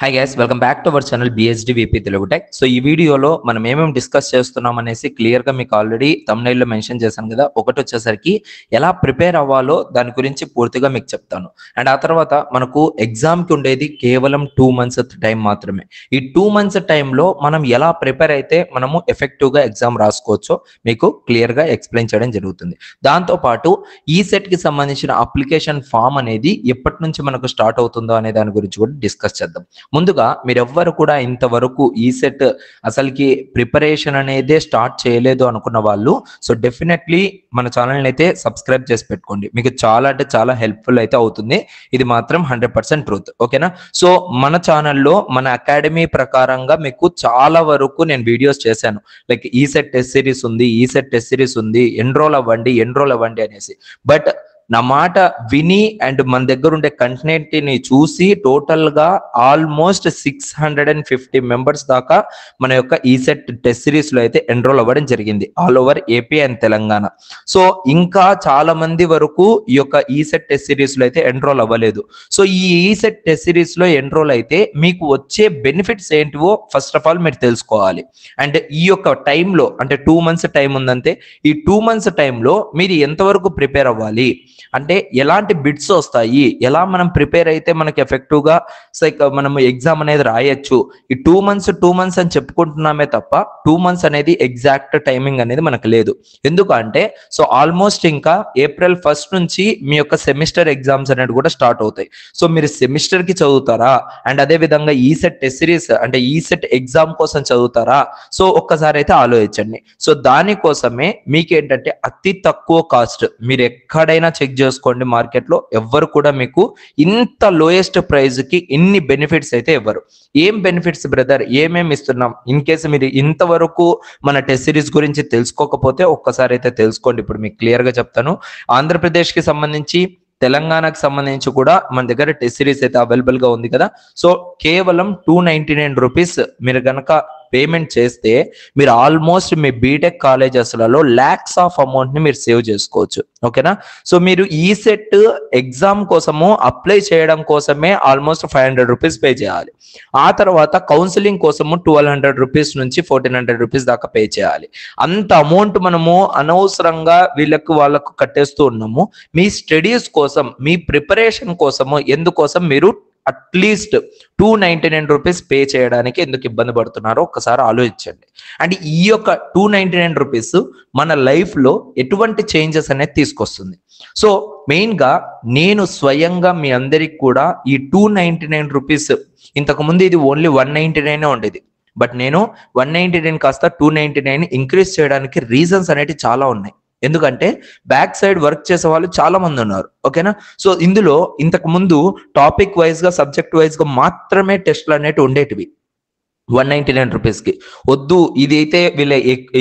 Hi guys, welcome back to our channel BSD VP Telugu tech. So ఈ వీడియోలో మనం ఏమేమి డిస్కస్ చేస్తున్నాం అనేసి క్లియర్ గా మీకు ఆల్రెడీ thumbnail లో మెన్షన్ చేశాను కదా. ఒకటి వచ్చేసరికి ఎలా ప్రిపేర్ అవ్వాలో దాని గురించి పూర్తిగా మీకు చెప్తాను. అండ్ ఆ తర్వాత మనకు ఎగ్జామ్ కి ఉండేది కేవలం 2 months టైం మాత్రమే. ఈ 2 months టైంలో మనం ఎలా ప్రిపేర్ అయితే మనము ఎఫెక్టివ్ గా ఎగ్జామ్ రాసుకోవచ్చో మీకు క్లియర్ గా ఎక్స్ప్లెయిన్ చేయడం జరుగుతుంది. దాంతో పాటు ఈ సెట్ కి సంబంధించిన అప్లికేషన్ ఫామ్ అనేది ఎప్పటి నుంచి మనకు స్టార్ట్ అవుతుందో అనే దాని గురించి కూడా డిస్కస్ చేద్దాం. ముందుగా మీరెవ్వరు కూడా ఇంతవరకు ఈ సెట్ అసలుకి ప్రిపరేషన్ అనేది స్టార్ట్ చేయలేదు అనుకున్న వాళ్ళు సో డెఫినెట్లీ మన ఛానల్ని అయితే సబ్స్క్రైబ్ చేసి పెట్టుకోండి. మీకు చాలా అంటే చాలా హెల్ప్ఫుల్ అయితే అవుతుంది. ఇది మాత్రం 100% ట్రూత్. ఓకేనా? సో మన ఛానల్లో మన అకాడమీ ప్రకారంగా మీకు చాలా వరకు నేను వీడియోస్ చేశాను. లైక్ ఈ సెట్ టెస్ట్ సిరీస్ ఉంది, ఈ సెట్ టెస్ట్ సిరీస్ ఉంది, ఎన్రోల్ అవ్వండి అనేసి. బట్ నా మాట విని అండ్ మన దగ్గర ఉండే కంటెంట్ ని చూసి టోటల్ గా ఆల్మోస్ట్ 650 మెంబర్స్ దాకా మన యొక్క ఈ సెట్ టెస్ట్ సిరీస్ లో అయితే ఎన్రోల్ అవ్వడం జరిగింది all over AP and Telangana. So ఇంకా చాలా మంది వరకు ఈ యొక్క ఈ సెట్ టెస్ట్ సిరీస్ లో అయితే ఎన్రోల్ అవ్వలేదు. సో ఈ సెట్ టెస్ట్ సిరీస్ లో ఎన్రోల్ అయితే మీకు వచ్చే బెనిఫిట్స్ ఏంటివో ఫస్ట్ ఆఫ్ ఆల్ మీరు తెలుసుకోవాలి. అండ్ ఈ యొక్క టైంలో అంటే 2 months టైం ఉందంటే ఈ 2 months టైంలో మీరు ఎంతవరకు ప్రిపేర్ అవ్వాలి, అంటే ఎలాంటి బిట్స్ వస్తాయి, ఎలా మనం ప్రిపేర్ అయితే మనకి ఎఫెక్టివ్ గా మనం ఎగ్జామ్ అనేది రాయొచ్చు. ఈ 2 months అని చెప్పుకుంటున్నామే తప్ప 2 months అనేది ఎగ్జాక్ట్ టైమింగ్ అనేది మనకు లేదు. ఎందుకంటే సో ఆల్మోస్ట్ ఇంకా April 1st నుంచి మీ యొక్క సెమిస్టర్ ఎగ్జామ్స్ అనేది కూడా స్టార్ట్ అవుతాయి. సో మీరు సెమిస్టర్ కి చదువుతారా అండ్ అదే విధంగా ఈ సెట్ టెస్ట్ సిరీస్ అంటే ఈ సెట్ ఎగ్జామ్ కోసం చదువుతారా? సో ఒక్కసారి అయితే ఆలోచించండి. సో దానికోసమే మీకు ఏంటంటే అతి తక్కువ కాస్ట్ మీరు ఎక్కడైనా చెక్ చేసుకోండి, మార్కెట్ లో ఎవ్వరు కూడా మీకు ఇంత లోయెస్ట్ ప్రైస్ కి ఇన్ని బెనిఫిట్స్ అయితే ఇవ్వరు. ఏం బెనిఫిట్స్ బ్రదర్, ఏమేమి ఇస్తున్నాం? ఇన్ కేసు మీరు ఇంతవరకు మన టెస్ట్ సిరీస్ గురించి తెలుసుకోకపోతే ఒక్కసారి అయితే తెలుసుకోండి. ఇప్పుడు మీకు క్లియర్ గా చెప్తాను. ఆంధ్రప్రదేశ్ కి సంబంధించి తెలంగాణకు సంబంధించి కూడా మన దగ్గర టెస్ట్ సిరీస్ అయితే అవైలబుల్ గా ఉంది కదా. సో కేవలం 299 రూపీస్ మీరు గనక పేమెంట్ చేస్తే మీరు ఆల్మోస్ట్ మీ బీటెక్ కాలేజెస్లలో ల్యాక్స్ ఆఫ్ అమౌంట్ ని మీరు సేవ్ చేసుకోవచ్చు. ఓకేనా? సో మీరు ఈ సెట్ ఎగ్జామ్ కోసము అప్లై చేయడం కోసమే ఆల్మోస్ట్ 500 రూపీస్ పే చేయాలి. ఆ తర్వాత కౌన్సిలింగ్ కోసము 1200 రూపీస్ నుంచి 1400 రూపీస్ దాకా పే చేయాలి. అంత అమౌంట్ మనము అనవసరంగా వాళ్ళకు కట్టేస్తూ ఉన్నాము. మీ స్టడీస్ కోసం, మీ ప్రిపరేషన్ కోసము, ఎందుకోసం మీరు అట్లీస్ట్ 299 రూపీస్ పే చేయడానికి ఎందుకు ఇబ్బంది పడుతున్నారో ఒక్కసారి ఆలోచించండి. అండ్ ఈ యొక్క 299 రూపీస్ మన లైఫ్ లో ఎటువంటి చేంజెస్ అనేది తీసుకొస్తుంది. సో మెయిన్ గా నేను స్వయంగా మీ అందరికి కూడా ఈ 299 రూపీస్, ఇంతకు ముందు ఇది ఓన్లీ 199 ఉండేది, బట్ నేను 199 కాస్త 299 ఇంక్రీజ్ చేయడానికి రీజన్స్ అనేవి చాలా ఉన్నాయి. ఎందుకంటే బ్యాక్ సైడ్ వర్క్ చేసే వాళ్ళు చాలా మంది ఉన్నారు. ఓకేనా? సో ఇందులో ఇంతకు ముందు టాపిక్ వైజ్ గా, సబ్జెక్ట్ వైజ్ గా మాత్రమే టెస్ట్లు అనేవి ఉండేటివి 199 రూపీస్ కి. వద్దు, ఇది అయితే వీళ్ళ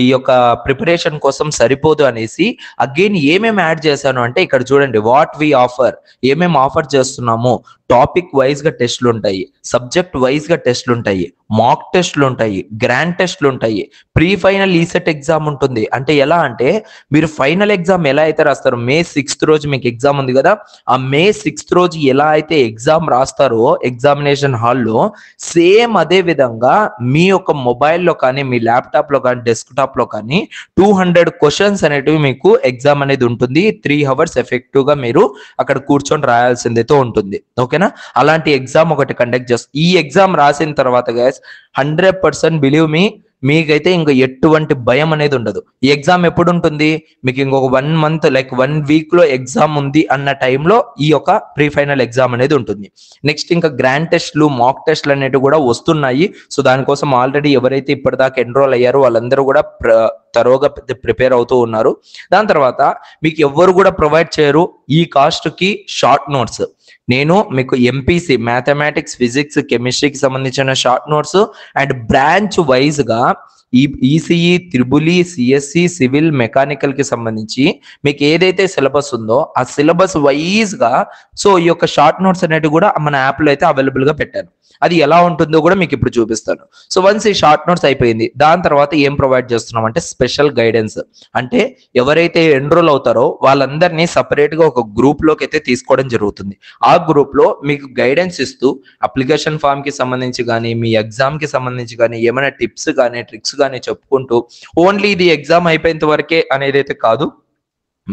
ఈ యొక్క ప్రిపరేషన్ కోసం సరిపోదు అనేసి అగైన్ ఏమేమి యాడ్ చేశాను అంటే ఇక్కడ చూడండి, వాట్ వి ఆఫర్, ఏమేమి ఆఫర్ చేస్తున్నాము. టాపిక్ వైజ్ గా టెస్ట్లు ఉంటాయి, సబ్జెక్ట్ వైజ్ గా టెస్ట్లు ఉంటాయి, మాక్ టెస్ట్లు ఉంటాయి, గ్రాండ్ టెస్ట్లు ఉంటాయి, ప్రీ ఫైనల్ ఈసెట్ ఎగ్జామ్ ఉంటుంది. అంటే ఎలా అంటే మీరు ఫైనల్ ఎగ్జామ్ ఎలా అయితే రాస్తారో, May 6th రోజు మీకు ఎగ్జామ్ ఉంది కదా, ఆ May 6th రోజు ఎలా అయితే ఎగ్జామ్ రాస్తారో ఎగ్జామినేషన్ హాల్లో, సేమ్ అదే విధంగా మీ యొక్క మొబైల్లో కానీ, మీ ల్యాప్టాప్ లో కానీ, డెస్క్టాప్ లో కానీ 200 క్వశ్చన్స్ అనేటివి మీకు ఎగ్జామ్ అనేది ఉంటుంది. 3 hours ఎఫెక్టివ్ గా మీరు అక్కడ కూర్చొని రాయాల్సిందైతే ఉంటుంది. ఓకేనా? అలాంటి ఎగ్జామ్ ఒకటి కండక్ట్ చేస్తాం. ఈ ఎగ్జామ్ రాసిన తర్వాత గైస్ 100% బిలీవ్ మీ, మీకైతే ఇంకా ఎటువంటి భయం అనేది ఉండదు. ఈ ఎగ్జామ్ ఎప్పుడు ఉంటుంది మీకు? ఇంకొక 1 month లైక్ 1 week లో ఎగ్జామ్ ఉంది అన్న టైంలో ఈ యొక్క ప్రీ ఫైనల్ ఎగ్జామ్ అనేది ఉంటుంది. నెక్స్ట్ ఇంకా గ్రాండ్ టెస్ట్లు, మాక్ టెస్ట్లు అనేవి కూడా వస్తున్నాయి. సో దానికోసం ఆల్రెడీ ఎవరైతే ఇప్పటిదాకా ఎన్రోల్ అయ్యారో వాళ్ళందరూ కూడా తరోగా ప్రిపేర్ అవుతూ ఉన్నారు. దాని తర్వాత మీకు ఎవ్వరు కూడా ప్రొవైడ్ చేయరు ఈ కాస్ట్ కి షార్ట్ నోట్స్. నేను మీకు ఎంపీసీ మ్యాథమెటిక్స్, ఫిజిక్స్, కెమిస్ట్రీకి సంబంధించిన short notes and branch wise గా ECE, triple, CSC, civil, mechanical కి సంబంధించి మీకు ఏదైతే సిలబస్ ఉందో ఆ సిలబస్ వైజ్ గా సో ఈ యొక్క షార్ట్ నోట్స్ అనేవి కూడా మన యాప్ లో అయితే అవైలబుల్ గా పెట్టాను. అది ఎలా ఉంటుందో కూడా మీకు ఇప్పుడు చూపిస్తాను. సో వన్స్ ఈ షార్ట్ నోట్స్ అయిపోయింది, దాని తర్వాత ఏం ప్రొవైడ్ చేస్తున్నాం అంటే స్పెషల్ గైడెన్స్. అంటే ఎవరైతే ఎన్రోల్ అవుతారో వాళ్ళందరినీ సపరేట్ గా ఒక గ్రూప్ లోకి అయితే తీసుకోవడం జరుగుతుంది. ఆ గ్రూప్ లో మీకు గైడెన్స్ ఇస్తూ అప్లికేషన్ ఫామ్ కి సంబంధించి కానీ మీ ఎగ్జామ్ కి సంబంధించి కానీ ఏమైనా టిప్స్ కానీ ట్రిక్స్ కానీ చెప్పుకుంటూ ఓన్లీ ఇది ఎగ్జామ్ అయిపోయేంత వరకే అనేది అయితే కాదు,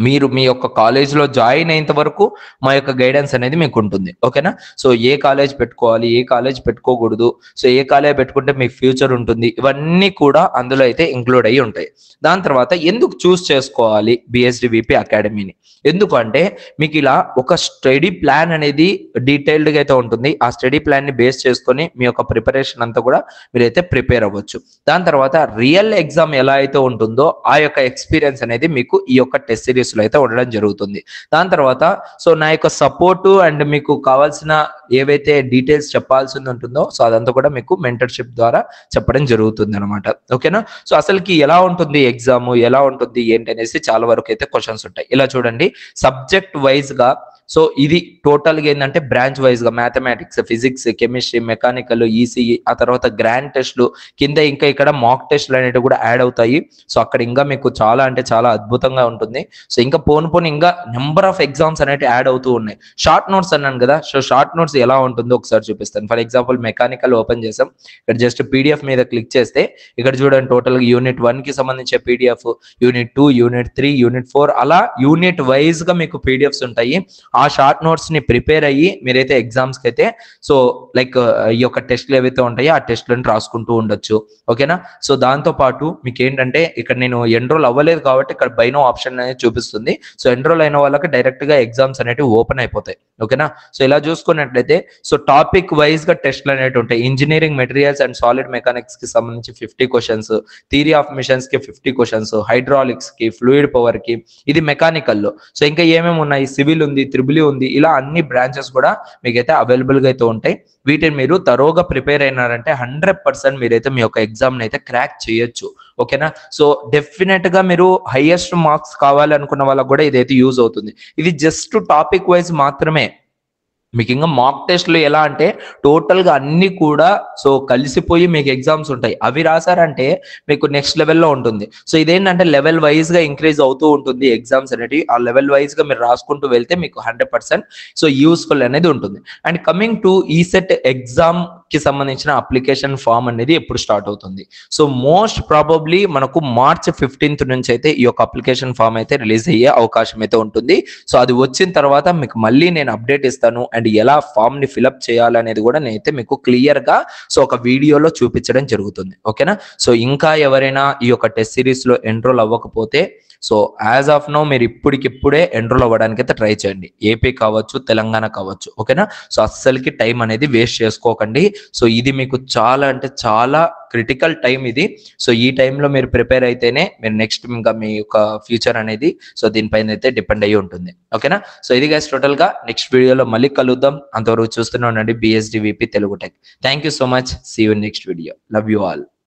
మీరు మీ యొక్క కాలేజ్లో జాయిన్ అయ్యేంత వరకు మా యొక్క గైడెన్స్ అనేది మీకు ఉంటుంది. ఓకేనా? సో ఏ కాలేజ్ పెట్టుకోవాలి, ఏ కాలేజ్ పెట్టుకోకూడదు, సో ఏ కాలేజ్ పెట్టుకుంటే మీకు ఫ్యూచర్ ఉంటుంది, ఇవన్నీ కూడా అందులో అయితే ఇంక్లూడ్ అయ్యి ఉంటాయి. దాని తర్వాత ఎందుకు చూస్ చేసుకోవాలి బిఎస్డివిపి అకాడమీని? ఎందుకంటే మీకు ఇలా ఒక స్టడీ ప్లాన్ అనేది డీటెయిల్డ్గా అయితే ఉంటుంది. ఆ స్టడీ ప్లాన్ని బేస్ చేసుకొని మీ యొక్క ప్రిపరేషన్ అంతా కూడా మీరైతే ప్రిపేర్ అవ్వచ్చు. దాని తర్వాత రియల్ ఎగ్జామ్ ఎలా అయితే ఉంటుందో ఆ యొక్క ఎక్స్పీరియన్స్ అనేది మీకు ఈ యొక్క టెస్ట్ సిరీస్ లో అయితే ఉండడం జరుగుతుంది. దాని తర్వాత సో నా యొక్క సపోర్టు అండ్ మీకు కావాల్సిన ఏవైతే డీటెయిల్స్ చెప్పాల్సింది ఉంటుందో సో అదంతా కూడా మీకు మెంటర్షిప్ ద్వారా చెప్పడం జరుగుతుంది అనమాట. ఓకేనా? సో అసలుకి ఎలా ఉంటుంది ఎగ్జామ్, ఎలా ఉంటుంది ఏంటి అనేసి చాలా వరకు అయితే క్వశ్చన్స్ ఉంటాయి. ఇలా చూడండి, సబ్జెక్ట్ వైజ్ గా సో ఇది టోటల్ గా ఏంటంటే బ్రాంచ్ వైజ్ గా mathematics, physics, chemistry, mechanical, ECE, ఆ తర్వాత గ్రాండ్ టెస్ట్లు కింద ఇంకా ఇక్కడ మాక్ టెస్ట్లు అనేవి కూడా యాడ్ అవుతాయి. సో అక్కడ ఇంకా మీకు చాలా అంటే చాలా అద్భుతంగా ఉంటుంది. సో ఇంకా పోను ఇంకా నెంబర్ ఆఫ్ ఎగ్జామ్స్ అనేవి యాడ్ అవుతూ ఉన్నాయి. షార్ట్ నోట్స్ అన్నాను కదా, సో షార్ట్ నోట్స్ ఎలా ఉంటుందో ఒకసారి చూపిస్తాను. ఫర్ ఎగ్జాంపుల్ మెకానికల్ ఓపెన్ చేసాం, ఇక్కడ జస్ట్ పీడిఎఫ్ మీద క్లిక్ చేస్తే ఇక్కడ చూడండి టోటల్ యూనిట్ 1 కి సంబంధించిన పీడిఎఫ్, యూనిట్ 2, యూనిట్ 3, యూనిట్ 4 అలా యూనిట్ వైజ్ గా మీకు పీడిఎఫ్స్ ఉంటాయి. ఆ షార్ట్ నోట్స్ ని ప్రిపేర్ అయ్యి మీరైతే ఎగ్జామ్స్ కి అయితే సో లైక్ ఈ యొక్క టెస్ట్లు ఏవైతే ఉంటాయో ఆ టెస్ట్లను రాసుకుంటూ ఉండొచ్చు. ఓకేనా? సో దాంతో పాటు మీకు ఏంటంటే ఇక్కడ నేను ఎన్రోల్ అవ్వలేదు కాబట్టి ఇక్కడ బైనో ఆప్షన్ అనేది చూపిస్తుంది. సో ఎన్రోల్ అయిన వాళ్ళకి డైరెక్ట్ గా ఎగ్జామ్స్ అనేవి ఓపెన్ అయిపోతాయి. ఓకేనా? సో ఇలా చూసుకున్నట్లయితే సో టాపిక్ వైజ్ గా టెస్ట్లు అనేవి ఉంటాయి. Engineering materials and solid mechanics కి సంబంధించి 50 క్వశ్చన్స్, థియరీ ఆఫ్ మిషన్స్ కి 50 క్వశ్చన్స్, హైడ్రాలిక్స్ కి, ఫ్లూయిడ్ పవర్ కి, ఇది మెకానికల్ లో. సో ఇంకా ఏమేమి ఉన్నాయి, సివిల్ ఉంది, త్రిబుల్ ఉంది, ఇలా అన్ని బ్రాంచెస్ కూడా మీకైతే అవైలబుల్ గా అయితే ఉంటాయి. వీటిని మీరు తరోగా ప్రిపేర్ అయినారంటే 100% మీరైతే మీ యొక్క ఎగ్జామ్ అయితే క్రాక్ చేయొచ్చు. ఓకేనా? సో డెఫినెట్ గా మీరు హైయెస్ట్ మార్క్స్ కావాలనుకున్న వాళ్ళకి కూడా ఇదైతే యూజ్ అవుతుంది. ఇది జస్ట్ టాపిక్ వైజ్ మాత్రమే. మీకు ఇంకా మాక్ టెస్ట్లు ఎలా అంటే టోటల్ గా అన్ని కూడా సో కలిసిపోయి మీకు ఎగ్జామ్స్ ఉంటాయి. అవి రాసారంటే మీకు నెక్స్ట్ లెవెల్లో ఉంటుంది. సో ఇదేంటంటే లెవెల్ వైజ్ గా ఇంక్రీజ్ అవుతూ ఉంటుంది ఎగ్జామ్స్ అనేవి. ఆ లెవెల్ వైజ్ గా మీరు రాసుకుంటూ వెళ్తే మీకు 100% సో యూస్ఫుల్ అనేది ఉంటుంది. అండ్ కమింగ్ టు ఈ సెట్ ఎగ్జామ్ కి సంబంధించిన అప్లికేషన్ ఫామ్ అనేది ఎప్పుడు స్టార్ట్ అవుతుంది? సో మోస్ట్ ప్రాబబ్లీ మనకు మార్చ్ 15th నుంచి అయితే ఈ యొక్క అప్లికేషన్ ఫామ్ అయితే రిలీజ్ అయ్యే అవకాశం అయితే ఉంటుంది. సో అది వచ్చిన తర్వాత మీకు మళ్ళీ నేను అప్డేట్ ఇస్తాను. అండ్ ఎలా ఫామ్ ని ఫిల్అప్ చేయాలనేది కూడా నేనైతే మీకు క్లియర్ గా సో ఒక వీడియోలో చూపించడం జరుగుతుంది. ఓకేనా? సో ఇంకా ఎవరైనా ఈ యొక్క టెస్ట్ సిరీస్ లో ఎన్రోల్ అవ్వకపోతే సో యాజ్ ఆఫ్ నో మీరు ఇప్పటికిప్పుడే ఎన్రోల్ అవ్వడానికి అయితే ట్రై చేయండి. ఏపీ కావచ్చు, తెలంగాణ కావచ్చు. ఓకేనా? సో అస్సలకి టైం అనేది వేస్ట్ చేసుకోకండి. సో ఇది మీకు చాలా అంటే చాలా క్రిటికల్ టైం ఇది. సో ఈ టైంలో మీరు ప్రిపేర్ అయితేనే మీరు నెక్స్ట్ ఇంకా మీ యొక్క ఫ్యూచర్ అనేది సో దీనిపైన అయితే డిపెండ్ అయ్యి ఉంటుంది. ఓకేనా? సో ఇది గైస్ టోటల్ గా నెక్స్ట్ వీడియోలో మళ్ళీ కలుద్దాం. అంతవరకు చూస్తూనే ఉండండి BSDVP Telugu tech. Thank you so much. See you next video. Love you all.